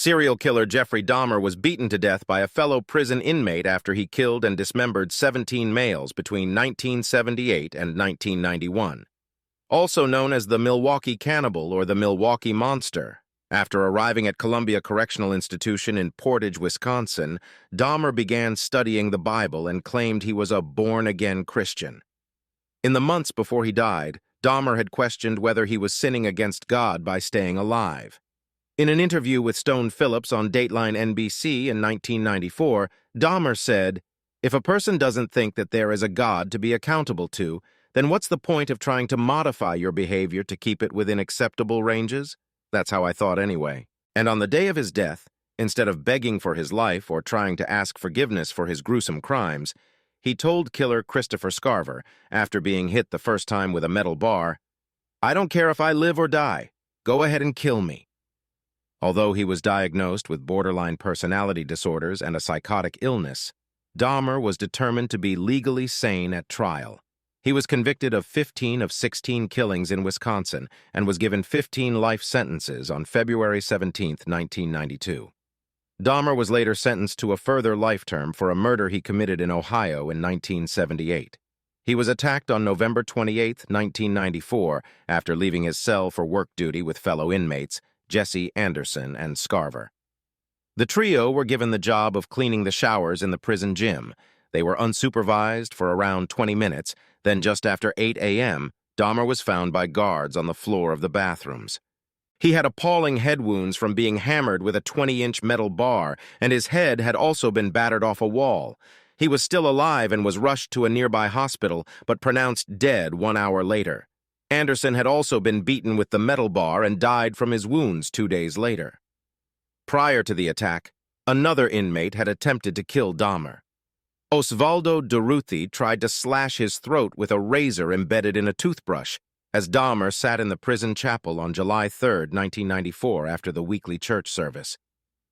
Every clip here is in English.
Serial killer Jeffrey Dahmer was beaten to death by a fellow prison inmate after he killed and dismembered 17 males between 1978 and 1991. Also known as the Milwaukee Cannibal or the Milwaukee Monster. After arriving at Columbia Correctional Institution in Portage, Wisconsin, Dahmer began studying the Bible and claimed he was a born-again Christian. In the months before he died, Dahmer had questioned whether he was sinning against God by staying alive. In an interview with Stone Phillips on Dateline NBC in 1994, Dahmer said, "If a person doesn't think that there is a God to be accountable to, then what's the point of trying to modify your behavior to keep it within acceptable ranges? That's how I thought anyway." And on the day of his death, instead of begging for his life or trying to ask forgiveness for his gruesome crimes, he told killer Christopher Scarver, after being hit the first time with a metal bar, "I don't care if I live or die. Go ahead and kill me." Although he was diagnosed with borderline personality disorders and a psychotic illness, Dahmer was determined to be legally sane at trial. He was convicted of 15 of 16 killings in Wisconsin and was given 15 life sentences on February 17, 1992. Dahmer was later sentenced to a further life term for a murder he committed in Ohio in 1978. He was attacked on November 28, 1994, after leaving his cell for work duty with fellow inmates, Jesse Anderson and Scarver. The trio were given the job of cleaning the showers in the prison gym. They were unsupervised for around 20 minutes, then just after 8 a.m., Dahmer was found by guards on the floor of the bathrooms. He had appalling head wounds from being hammered with a 20-inch metal bar, and his head had also been battered off a wall. He was still alive and was rushed to a nearby hospital, but pronounced dead 1 hour later. Anderson had also been beaten with the metal bar and died from his wounds 2 days later. Prior to the attack, another inmate had attempted to kill Dahmer. Osvaldo Durruti tried to slash his throat with a razor embedded in a toothbrush as Dahmer sat in the prison chapel on July 3, 1994, after the weekly church service.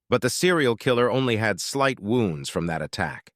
But the serial killer only had slight wounds from that attack.